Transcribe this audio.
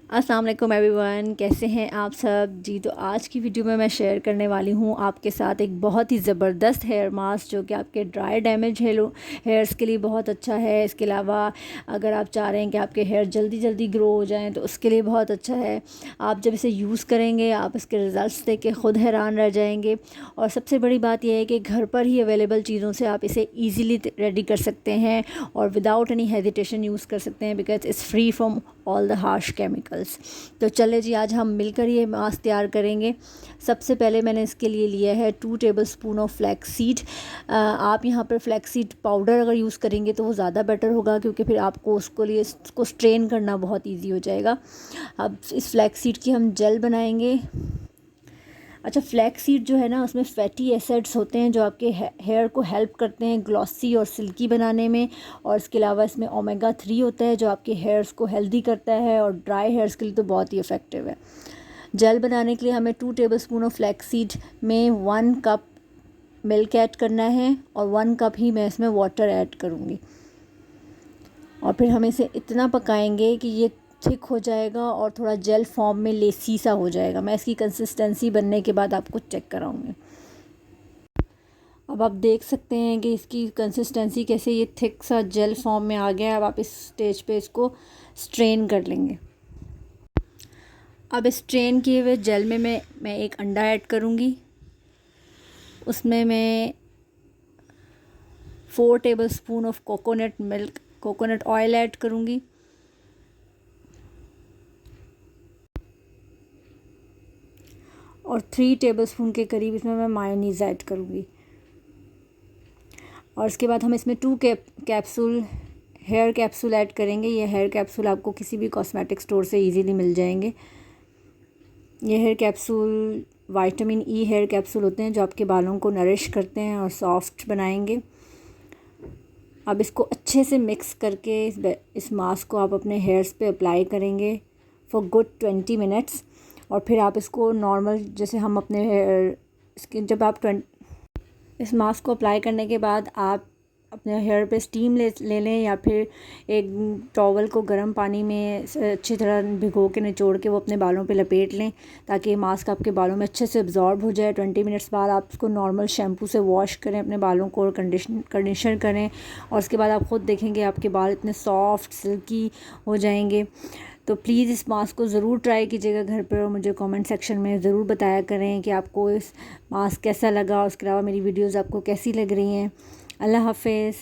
अस्सलाम वालेकुम एवरीवन, कैसे हैं आप सब जी। तो आज की वीडियो में मैं शेयर करने वाली हूँ आपके साथ एक बहुत ही ज़बरदस्त हेयर मास्क जो कि आपके ड्राई डैमेज हेयर्स के लिए बहुत अच्छा है। इसके अलावा अगर आप चाह रहे हैं कि आपके हेयर जल्दी जल्दी ग्रो हो जाएं तो उसके लिए बहुत अच्छा है। आप जब इसे यूज़ करेंगे आप इसके रिज़ल्ट्स देख के ख़ुद हैरान रह जाएंगे। और सबसे बड़ी बात यह है कि घर पर ही अवेलेबल चीज़ों से आप इसे ईज़िली रेडी कर सकते हैं और विदाउट एनी हेजिटेशन यूज़ कर सकते हैं, because it's free from all the harsh chemicals. तो चले जी, आज हम मिलकर ये मास्क तैयार करेंगे। सबसे पहले मैंने इसके लिए लिया है 2 टेबलस्पून ऑफ फ्लैक्स सीड। आप यहाँ पर फ्लैक्स सीड पाउडर अगर यूज़ करेंगे तो वो ज़्यादा बेटर होगा, क्योंकि फिर आपको उसको स्ट्रेन करना बहुत ईजी हो जाएगा। अब इस फ्लैक्स सीड की हम जेल बनाएंगे। अच्छा, फ्लैक्स सीड जो है ना, उसमें फैटी एसिड्स होते हैं जो आपके हेयर को हेल्प करते हैं ग्लॉसी और सिल्की बनाने में। और इसके अलावा इसमें ओमेगा 3 होता है जो आपके हेयर्स को हेल्दी करता है और ड्राई हेयर्स के लिए तो बहुत ही इफ़ेक्टिव है। जेल बनाने के लिए हमें 2 टेबलस्पून ऑफ फ्लैक्स सीड में 1 कप मिल्क ऐड करना है और 1 कप ही मैं इसमें वाटर ऐड करूँगी। और फिर हम इसे इतना पकाएंगे कि ये थिक हो जाएगा और थोड़ा जेल फॉर्म में लेसी सा हो जाएगा। मैं इसकी कंसिस्टेंसी बनने के बाद आपको चेक कराऊंगी। अब आप देख सकते हैं कि इसकी कंसिस्टेंसी कैसे, ये थिक सा जेल फॉर्म में आ गया है। अब आप इस स्टेज पे इसको स्ट्रेन कर लेंगे। अब स्ट्रेन किए हुए जेल में मैं एक अंडा ऐड करूँगी। उसमें मैं 4 tablespoon of coconut oil add करूँगी। और 3 टेबलस्पून के करीब इसमें मैं मायोनीज़ ऐड करूँगी। और इसके बाद हम इसमें 2 हेयर कैप्सूल ऐड करेंगे। ये हेयर कैप्सूल आपको किसी भी कॉस्मेटिक स्टोर से इजीली मिल जाएंगे। ये hair capsule vitamin E hair capsule होते हैं जो आपके बालों को नरिश करते हैं और सॉफ्ट बनाएंगे। अब इसको अच्छे से मिक्स करके इस मास्क को आप अपने हेयर्स पे अप्लाई करेंगे फॉर गुड 20 मिनट्स। और फिर आप इसको नॉर्मल जैसे हम अपने हेयर स्किन जब आप इस मास्क को अप्लाई करने के बाद आप अपने हेयर पे स्टीम ले लें, या फिर एक टॉवल को गर्म पानी में अच्छी तरह भिगो के निचोड़ के वो अपने बालों पे लपेट लें, ताकि मास्क आपके बालों में अच्छे से अब्जॉर्ब हो जाए। 20 मिनट्स बाद आप इसको नॉर्मल शैम्पू से वॉश करें अपने बालों को और कंडीशनर करें। और उसके बाद आप ख़ुद देखेंगे आपके बाल इतने सॉफ्ट सिल्की हो जाएंगे। तो प्लीज़ इस मास्क को ज़रूर ट्राई कीजिएगा घर पर और मुझे कमेंट सेक्शन में ज़रूर बताया करें कि आपको इस मास्क कैसा लगा और उसके अलावा मेरी वीडियोस आपको कैसी लग रही हैं। अल्लाह हाफ़िज़।